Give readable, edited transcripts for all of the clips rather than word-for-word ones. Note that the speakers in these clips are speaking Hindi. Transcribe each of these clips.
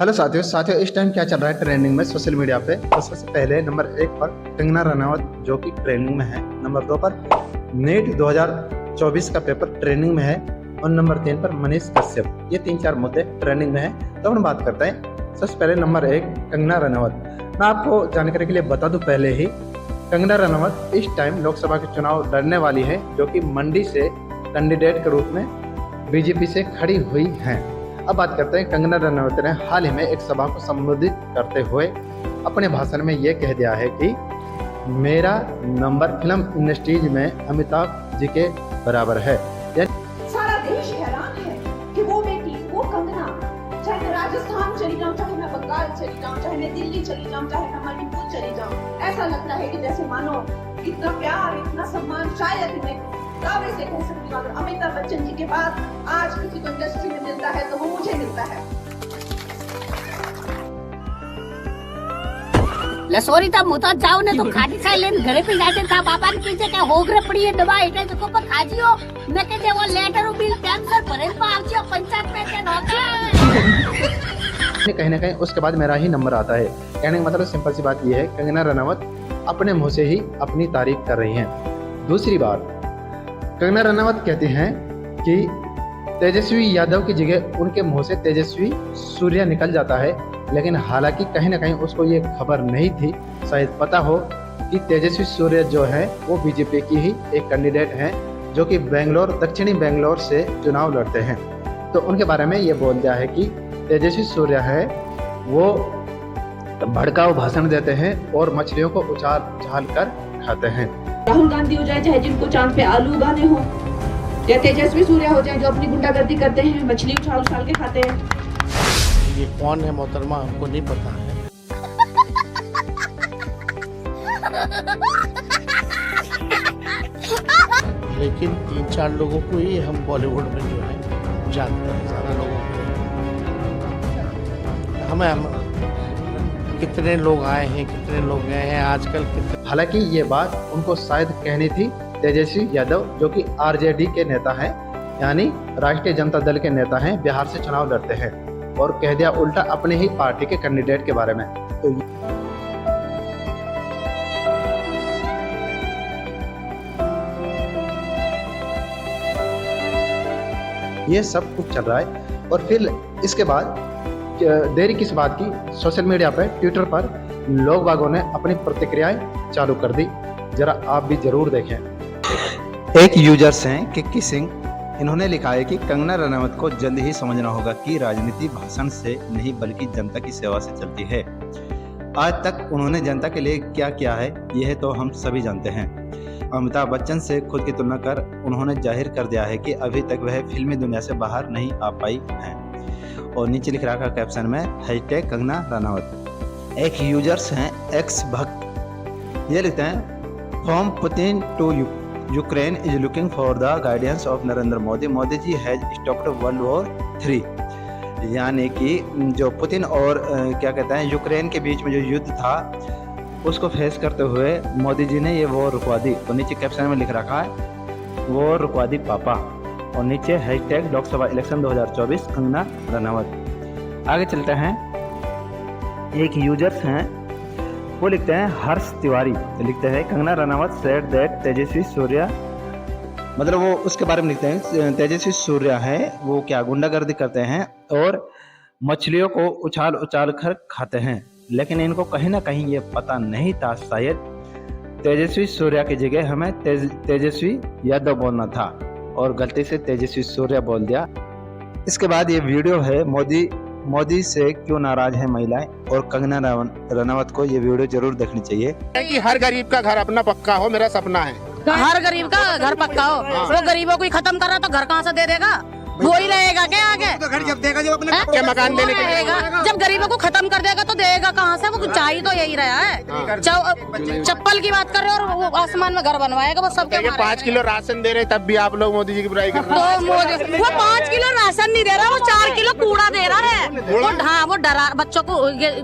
हेलो साथियों इस टाइम क्या चल रहा है ट्रेंडिंग में सोशल मीडिया पे। तो सबसे पहले नंबर 1 पर कंगना रनावत जो कि ट्रेंडिंग में है। नंबर 2 पर नीट 2024 का पेपर ट्रेंडिंग में है। और नंबर 3 पर मनीष कश्यप। ये 3-4 मुद्दे ट्रेंडिंग में हैं। तो हम बात करते हैं। सबसे पहले नंबर 1 कंगना रनावत। मैं आपको जानकारी के लिए बता दूं पहले ही, कंगना रनावत इस टाइम लोकसभा के चुनाव लड़ने वाली है, जो कि मंडी से कैंडिडेट के रूप में बीजेपी से खड़ी हुई हैं। अब बात करते हैं, कंगना रनावत ने हाल ही में एक सभा को संबोधित करते हुए अपने भाषण में ये कह दिया है कि मेरा नंबर फिल्म इंडस्ट्रीज में अमिताभ जी के बराबर है। सारा देश हैरान है कि वो बेटी, वो कंगना, चाहे मैं राजस्थान चली जाऊं, चाहे मैं बंगाल चली जाऊं, चाहे मैं दिल्ली चली जाऊं, चाहे मैं मणिपुर चली जाऊं, ऐसा लगता है कि जैसे मानो इतना प्यार, इतना सम्मान शायद मैं दावे से कह सकती हूँ, अगर अमिताभ बच्चन जी के बाद आज किसी को इंडस्ट्री में मिलता है तो वो मुझे मिलता है। लसोरी ता मुता जाओ ने तो खाटी खाई लेन घरे पे जाते था बाबा ने पीछे के होगरे पड़ी है दवा इटे तो पर खाजियो मैं कहते वो लेटर बिल कैंसर भरे पा आवजियो पंचायत में के नौकर कहीं ना कहीं उसके बाद मेरा ही नंबर आता है। कहने का मतलब सिंपल सी बात यह है, कंगना रनावत अपने मुंह से ही अपनी तारीफ कर रही हैं। दूसरी बात, कंगना रनावत कहती हैं कि तेजस्वी यादव की जगह उनके मुंह से तेजस्वी सूर्या निकल जाता है, लेकिन हालांकि कहीं ना कहीं उसको ये खबर नहीं थी, शायद पता हो कि तेजस्वी सूर्या जो है वो बीजेपी की ही एक कैंडिडेट हैं, जो कि दक्षिणी बेंगलोर से चुनाव लड़ते हैं। तो उनके बारे में ये बोल दिया है कि तेजस्वी सूर्या है वो भड़काऊ भाषण देते हैं और मछलियों को उछाल कर खाते हैं। राहुल गांधी हो जाए, चाहे जिनको चांद पे आलू उगाने हो, या तेजस्वी सूर्या हो जाए जो अपनी गुंडागर्दी करते हैं, मछली उछाल के खाते हैं। ये कौन है मोहतरमा, हमको नहीं पता है। लेकिन 3-4 लोगों को ही हम बॉलीवुड में जो है जानते हैं, सारा लोगों को। हमें कितने लोग आए हैं, कितने लोग गए हैं आजकल हालांकि ये बात उनको शायद कहनी थी तेजस्वी यादव, जो कि आरजेडी के नेता हैं, यानी राष्ट्रीय जनता दल के नेता हैं, बिहार से चुनाव लड़ते हैं, और कह दिया उल्टा अपने ही पार्टी के कैंडिडेट के बारे में। तो ये सब कुछ चल रहा है। और फिर इसके बाद देरी किस बात की, सोशल मीडिया पर ट्विटर पर लोग बागों ने अपनी प्रतिक्रियाएं चालू कर दी। जरा आप भी जरूर देखें। एक यूजर्स हैं किक्की सिंह, इन्होंने लिखा है कि कंगना रनावत को जल्द ही समझना होगा कि राजनीति भाषण से नहीं बल्कि जनता की सेवा से चलती है। आज तक उन्होंने जनता के लिए क्या किया है यह तो हम सभी जानते हैं। अमिताभ बच्चन से खुद की तुलना कर उन्होंने जाहिर कर दिया है कि अभी तक वह फिल्मी दुनिया से बाहर नहीं आ पाई हैं। और नीचे लिख रखा कैप्शन में हैशटैग कंगना रनावत। एक यूजर्स हैं एक्स भक्त, ये लिखते हैं from Putin to Ukraine is looking for the guidance of Narendra Modi, Modi ji has stopped world war 3। यानी कि जो पुतिन और क्या कहते हैं यूक्रेन के बीच में जो युद्ध था उसको फेस करते हुए मोदी जी ने ये वॉर रुकवा दी। तो नीचे कैप्शन में लिख रखा है वॉर रुकवा दी पापा, और नीचे हैशटैग लोकसभा इलेक्शन 2024 कंगना रनावत। आगे चलते हैं। एक यूजर्स हैं वो लिखते हैं हर्ष तिवारी, लिखते हैं कंगना रनावत सेड दैट तेजस्वी सूर्या, मतलब वो उसके बारे में लिखते हैं तेजस्वी सूर्या है वो क्या गुंडागर्दी करते हैं और मछलियों को उछाल कर खाते हैं। लेकिन इनको कहीं ना कहीं ये पता नहीं था, शायद तेजस्वी सूर्या की जगह हमें तेजस्वी यादव बोलना था, और गलती से तेजस्वी सूर्या बोल दिया। इसके बाद ये वीडियो है मोदी से क्यों नाराज है महिलाएं, और कंगना रनावत को ये वीडियो जरूर देखनी चाहिए। कि हर गरीब का घर अपना पक्का हो, मेरा सपना है हर गरीब का घर पक्का हो। वो गरीबों को ही खत्म कर रहा तो घर कहाँ से दे देगा? वो ही रहेगा क्या आगे? तो घर जब देगा, जब अपने पक्के मकान देने के रहेगा, जब गरीबों को खत्म कर देगा तो देगा कहाँ से? वो चाहिए तो यही रहा है। चप्पल की बात कर रहे हो और वो आसमान में घर बनवाएगा वो सबके। 5 किलो राशन दे रहे, तब भी आप लोग मोदी जी की बुराई कर रहे हैं। वो 5 किलो राशन नहीं दे रहा, वो 4 किलो कूड़ा दे रहा है। हाँ, वो डरा बच्चों को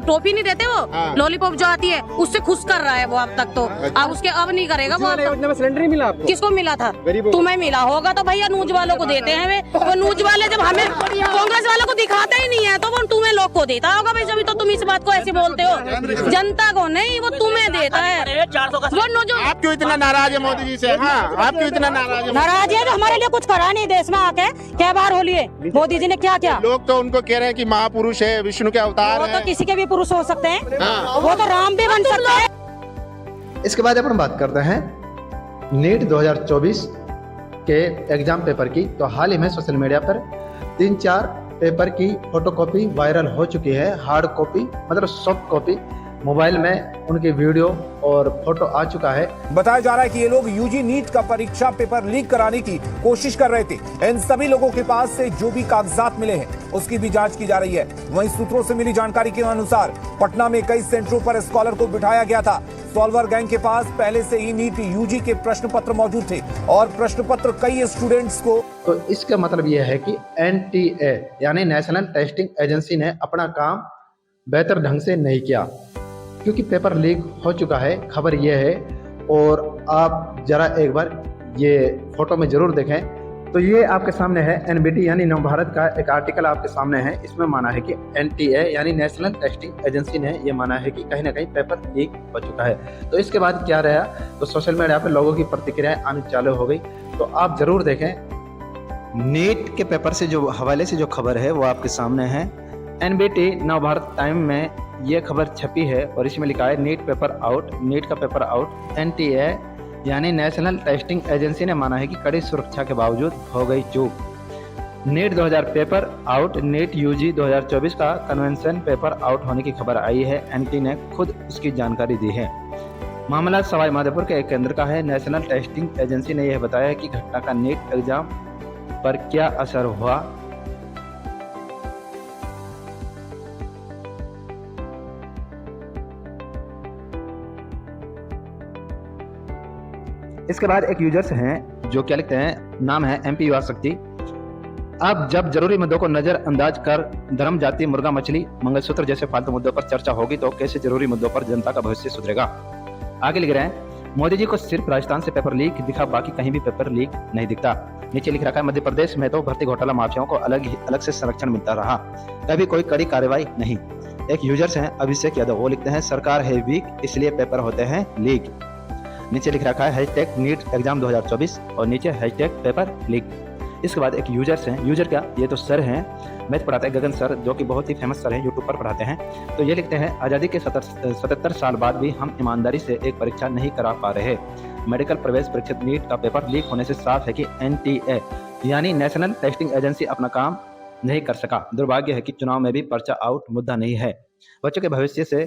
टोपी नहीं देते, वो लॉलीपॉप जो आती है उससे खुश कर रहा है वो अब तक। तो अब उसके अब नहीं करेगा वो। सिलेंडर मिला आपको? किसको मिला था? तुम्हें मिला होगा तो भैया नूज वालों को देते हैं। वो नूज वाले जब हमें कांग्रेस वालों को दिखाते ही नहीं है तो वो तुम्हें लोग को देता होगा भाई, जब तो तुम इस बात को ऐसे बोलते हो। जनता को नहीं, वो तुम्हें देता है। वो जो आप क्यों इतना नाराज है मोदी जी से? हाँ, आप क्यों इतना नाराज है? नाराज है जो हमारे लिए कुछ करा नहीं देश में आके। क्या बार होली है, मोदी जी ने क्या किया? लोग तो उनको कह रहे हैं कि महापुरुष है, विष्णु के अवतार वो है। तो किसी के भी पुरुष हो सकते हैं, हाँ। वो तो राम भी बन सकते हैं। इसके बाद अपन बात करते हैं नीट 2024 के एग्जाम पेपर की। तो हाल ही में सोशल मीडिया पर 3-4 पेपर की फोटोकॉपी वायरल हो चुकी है। हार्ड कॉपी मतलब सॉफ्ट कॉपी मोबाइल में उनकी वीडियो और फोटो आ चुका है। बताया जा रहा है कि ये लोग यूजी नीट का परीक्षा पेपर लीक कराने की कोशिश कर रहे थे। इन सभी लोगों के पास से जो भी कागजात मिले हैं उसकी भी जांच की जा रही है। वहीं सूत्रों से मिली जानकारी के अनुसार पटना में कई सेंटरों पर स्कॉलर को बिठाया गया था। सॉल्वर गैंग के पास पहले से ही नीट यूजी के प्रश्न पत्र मौजूद थे और प्रश्न पत्र कई स्टूडेंट्स को। तो इसका मतलब यह है कि NTA यानी नेशनल टेस्टिंग एजेंसी ने अपना काम बेहतर ढंग से नहीं किया, क्योंकि पेपर लीक हो चुका है। खबर यह है, और आप जरा एक बार ये फोटो में जरूर देखें। तो ये आपके सामने है NBT यानी नव भारत का एक आर्टिकल आपके सामने है। इसमें माना है कि NTA यानी नेशनल टेस्टिंग एजेंसी ने ये माना है कि कहीं ना कहीं पेपर लीक हो चुका है। तो इसके बाद क्या रहा, तो सोशल मीडिया पर लोगों की प्रतिक्रियाएं आनी चालू हो गई। तो आप जरूर देखें। नीट के पेपर से जो हवाले से जो खबर है वो आपके सामने है। NBT नव भारत टाइम में ये खबर छपी है और इसमें लिखा है नीट पेपर आउट, नीट का पेपर आउट। NTA यानी नेशनल टेस्टिंग एजेंसी ने माना है कि कड़ी सुरक्षा के बावजूद हो गई चूक। NEET 2000 paper out, NEET UG 2024 का कन्वेंशन पेपर आउट होने की खबर आई है। NT ने खुद इसकी जानकारी दी है। मामला सवाई माधोपुर के एक केंद्र का है। नेशनल टेस्टिंग एजेंसी ने यह बताया कि घटना का नीट एग्जाम पर क्या असर हुआ। इसके बाद एक यूजर्स हैं जो क्या लिखते हैं, नाम है MP युवा शक्ति। अब जब जरूरी मुद्दों को नजरअंदाज कर धर्म, जाति, मुर्गा मछली, मंगलसूत्र जैसे फालतू मुद्दों पर चर्चा होगी तो कैसे जरूरी मुद्दों पर जनता का भविष्य सुधरेगा। आगे लिख रहे हैं, मोदी जी को सिर्फ राजस्थान से पेपर लीक दिखा, बाकी कहीं भी पेपर लीक नहीं दिखता। नीचे लिख रखा है, मध्य प्रदेश में तो भर्ती घोटाला माफियाओं को अलग से संरक्षण मिलता रहा, कभी कोई कड़ी कार्रवाई नहीं। एक यूजर्स हैं अभिषेक यादव, वो लिखते हैं सरकार है वीक इसलिए पेपर होते हैं लीक। नीचे लिख रखा है हैशटैग नीट एग्जाम 2024 और नीचे हैशटैग पेपर लीक। इसके बाद एक यूजर्स हैं, यूजर क्या, ये तो सर हैं, मैथ पढ़ाते हैं गगन सर, जो कि बहुत ही फेमस सर हैं, यूट्यूब पर पढ़ाते हैं। तो ये लिखते हैं, आज़ादी के 77 साल बाद भी हम ईमानदारी से एक परीक्षा नहीं करा पा रहे। मेडिकल प्रवेश परीक्षा नीट का पेपर लीक होने से साफ है कि NTA यानी नेशनल टेस्टिंग एजेंसी अपना काम नहीं कर सका। दुर्भाग्य है कि चुनाव में भी पर्चा आउट मुद्दा नहीं है। बच्चों के भविष्य से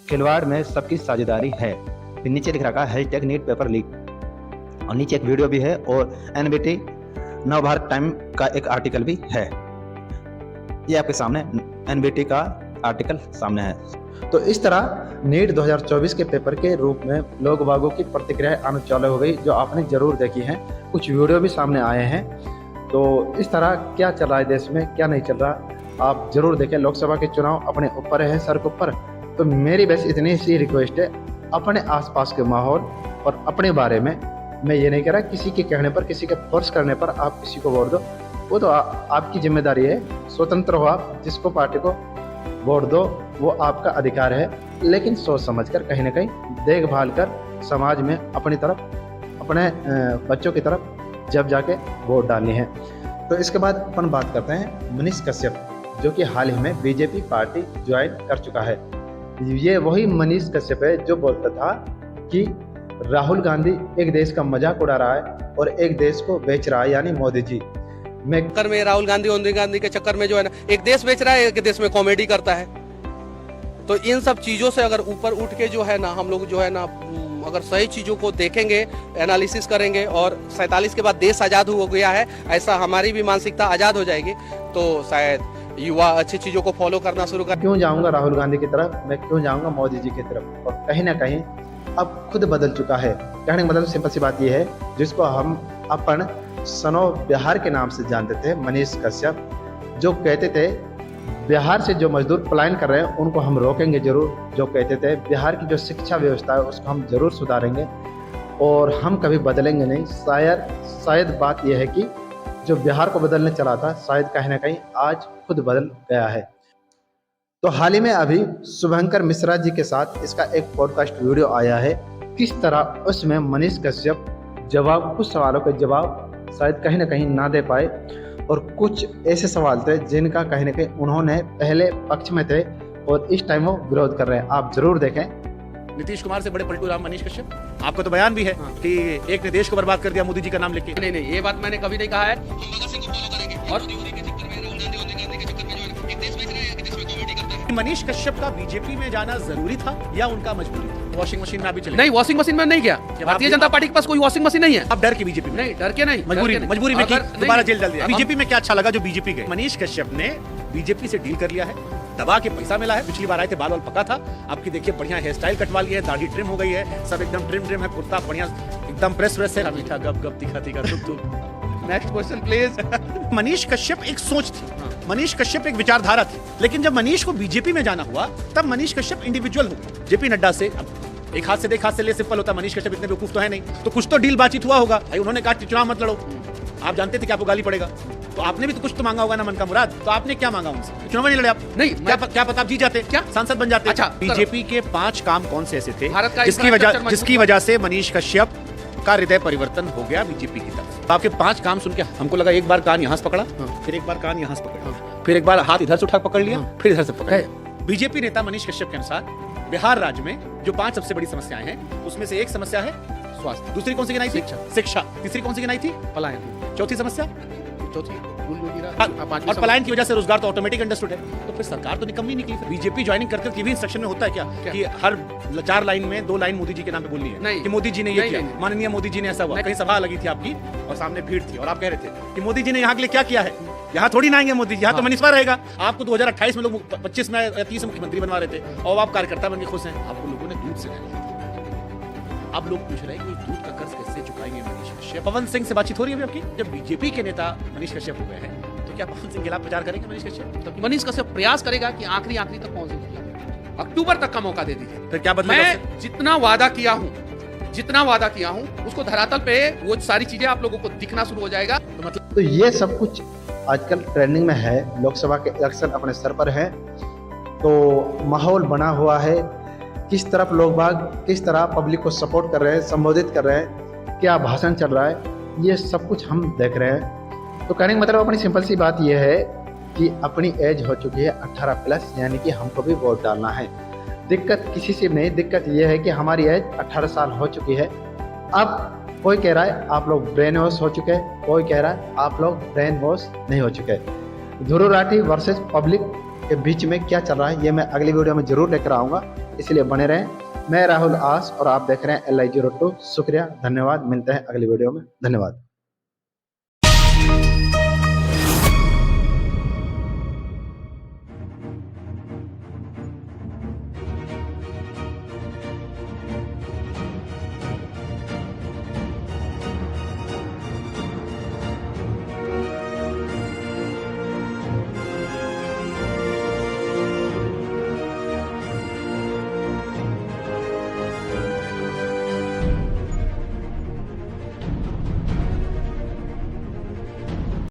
खिलवाड़ में सबकी साझेदारी है। फिर नीचे लिख रखा है हैशटैग नीट पेपर लीक और नीचे एक वीडियो भी है और NBT नव भारत टाइम का एक आर्टिकल भी है। ये आपके सामने NBT का आर्टिकल सामने है। तो इस तरह नीट 2024 के पेपर के रूप में लोग बागों की प्रतिक्रियाएं आना चालू हो गई, जो आपने जरूर देखी हैं। कुछ वीडियो भी सामने आए हैं। तो इस तरह क्या चल रहा है देश में, क्या नहीं चल रहा, आप जरूर देखें। लोकसभा के चुनाव अपने ऊपर है, सर के ऊपर। तो मेरी बस इतनी सी रिक्वेस्ट है, अपने आसपास के माहौल और अपने बारे में, मैं ये नहीं कह रहा किसी के कहने पर, किसी के फोर्स करने पर आप किसी को वोट दो, वो तो आपकी जिम्मेदारी है। स्वतंत्र हो आप, जिसको पार्टी को वोट दो वो आपका अधिकार है, लेकिन सोच समझकर कहीं ना कहीं देखभाल कर समाज में अपनी तरफ, अपने बच्चों की तरफ जब जाके वोट डालनी है। तो इसके बाद अपन बात करते हैं मनीष कश्यप, जो कि हाल ही में BJP पार्टी ज्वाइन कर चुका है। ये वही मनीष कश्यप है जो बोलता था कि राहुल गांधी एक देश का मजाक उड़ा रहा है और एक देश को बेच रहा है, यानी मोदी जी। मैं चक्कर में राहुल गांधी के चक्कर में जो है ना, एक देश बेच रहा है, एक देश में कॉमेडी करता है। तो इन सब चीजों से अगर ऊपर उठ के जो है ना, हम लोग जो है ना, अगर सही चीजों को देखेंगे, एनालिसिस करेंगे और 47 के बाद देश आजाद हो गया है, ऐसा हमारी भी मानसिकता आजाद हो जाएगी, तो शायद युवा अच्छी चीजों को फॉलो करना शुरू कर। क्यों जाऊंगा राहुल गांधी की तरफ, मैं क्यों जाऊंगा मोदी जी की तरफ। और कहीं ना कहीं अब खुद बदल चुका है। कहने का मतलब सिंपल सी बात यह है, जिसको हम अपन सनो बिहार के नाम से जानते थे, मनीष कश्यप, जो कहते थे बिहार से जो मजदूर पलायन कर रहे हैं उनको हम रोकेंगे जरूर, जो कहते थे बिहार की जो शिक्षा व्यवस्था है उसको हम जरूर सुधारेंगे और हम कभी बदलेंगे नहीं। शायद बात यह है कि जो बिहार को बदलने चला था, शायद कहीं ना कहीं आज खुद बदल गया है। तो हाल ही में अभी शुभंकर मिश्रा जी के साथ इसका एक पॉडकास्ट वीडियो आया है, किस तरह उसमें मनीष कश्यप कुछ सवालों के जवाब शायद कहीं ना कहीं ना दे पाए, और कुछ ऐसे सवाल थे जिनका कहीं ना कहीं उन्होंने पहले पक्ष में थे और इस टाइम वो विरोध कर रहे हैं। आप जरूर देखें। नीतीश कुमार से बड़े पलटू राम मनीष कश्यप, आपका तो बयान भी है कि एक ने देश को बर्बाद कर दिया मोदी जी का नाम लेके। नहीं नहीं, ये बात मैंने कभी नहीं कहा है। और मनीष कश्यप का बीजेपी में जाना जरूरी था या उनका मजबूरी था? वॉशिंग मशीन में अभी चले नहीं, वॉशिंग मशीन में नहीं गया। भारतीय जनता पार्टी के पास कोई वॉशिंग मशीन नहीं है। आप डर के बीजेपी में? नहीं, डर के नहीं, मजबूरी में अगर दोबारा जेल डाल दिया। बीजेपी में क्या अच्छा लगा जो बीजेपी गए? मनीष कश्यप ने बीजेपी से डील कर लिया है, दबा के पैसा मिला है। पिछली बार आए थे, बाल वाल पका था, आपकी देखिए बढ़िया हेयर स्टाइल कटवा ली है, दाढ़ी ट्रिम हो गई है, सब एकदम ट्रिम है, कुर्ता बढ़िया एकदम प्रेस है, मीठा गप गप तीखा तीखा तुक। Next question please. Manish Kashyap एक सोच थी, मनीष कश्यप एक विचारधारा थी, लेकिन जब मनीष को बीजेपी में जाना हुआ तब मनीष कश्यप इंडिविजुअल हो गए। जेपी नड्डा से अब एक हाथ से देख हाथ से ले सिंपल होता, मनीष कश्यप इतने बेवकूफ तो है नहीं, तो कुछ तो डील बातचीत हुआ होगा। भाई उन्होंने कहा चुनाव मत लड़ो, आप जानते थे कि आपको गाली पड़ेगा, तो आपने भी तो कुछ तो मांगा होगा ना मन का मुराद, तो आपने क्या मांगा उनसे? चुनाव नहीं लड़े आप? नहीं, क्या पता आप जीत जाते, क्या सांसद बन जाते? अच्छा, बीजेपी के 5 काम कौन से ऐसे थे भारत का जिसकी वजह से मनीष कश्यप का हृदय परिवर्तन हो गया बीजेपी की तरफ? तो आपके 5 काम सुन के हमको लगा एक बार कान यहाँ से पकड़ा, फिर एक बार कान यहाँ से पकड़ा, फिर एक बार हाथ इधर से उठा पकड़ लिया, फिर इधर से पकड़ा। बीजेपी नेता मनीष कश्यप के अनुसार बिहार राज्य में जो 5 सबसे बड़ी समस्याएं हैं उसमें से एक समस्या है स्वास्थ्य, दूसरी कौन सी गिनाई थी? शिक्षा, तीसरी कौन सी गिनाई थी? पलायन, चौथी समस्या चौथी और पलायन की वजह से रोजगार तो ऑटोमेटिक अंडरस्टूड है। तो फिर सरकार तो निकम्मी निकली। बीजेपी ज्वाइनिंग करते वक्त भी इंस्ट्रक्शन में होता है क्या कि हर 4 लाइन में 2 लाइन मोदी जी के नाम पे बोलनी है? नहीं, कि मोदी जी ने ये किया, नहीं। माननीय मोदी जी ने ऐसा हुआ। कहीं सभा लगी थी आपकी और सामने भीड़ थी और आप कह रहे थे कि मोदी जी ने यहाँ के लिए क्या किया है, यहाँ थोड़ी ना आएंगे मोदी जी, यहाँ तो मनीष रहेगा। आपको 2028 में लोग 25 में या 30 मुख्यमंत्री बनवा रहे थे और आप कार्यकर्ता बन के खुश हैं। आपको लोगों ने दूध से अब लोग पूछ रहे हैं कि दूध का कर्ज कैसे चुकाएंगे मनीष कश्यप? पवन सिंह से बातचीत हो रही है अभी आपकी? जब बीजेपी के नेता मनीष कश्यप हो गए हैं तो क्या पवन सिंह के खिलाफ प्रचार करेंगे मनीष कश्यप? तो मनीष कश्यप प्रयास करेगा कि आखिरी तक पहुंचे, अक्टूबर तक का मौका दे दीजिए। फिर क्या बदलेगा? मैं जितना वादा किया हूं उसको धरातल पे वो सारी चीजें आप लोगों को दिखना शुरू हो जाएगा। तो मतलब तो ये सब कुछ आजकल ट्रेंडिंग में है, लोकसभा के इलेक्शन अपने सर पर है, तो माहौल बना हुआ है, किस तरफ लोग बाग किस तरह पब्लिक को सपोर्ट कर रहे हैं, संबोधित कर रहे हैं, क्या भाषण चल रहा है, ये सब कुछ हम देख रहे हैं। तो कहने का मतलब अपनी सिंपल सी बात यह है कि अपनी एज हो चुकी है 18+, यानी कि हमको भी वोट डालना है। दिक्कत किसी से नहीं, दिक्कत यह है कि हमारी एज 18 साल हो चुकी है। अब कोई कह रहा है आप लोग ब्रेन वॉश हो चुके हैं, कोई कह रहा है आप लोग ब्रेन वॉश नहीं हो चुके। ध्रुव राठी वर्सेस पब्लिक के बीच में क्या चल रहा है ये मैं अगली वीडियो में जरूर लेकर आऊँगा, इसलिए बने रहें। मैं राहुल आस और आप देख रहे हैं LI02। शुक्रिया, धन्यवाद, मिलते हैं अगली वीडियो में। धन्यवाद।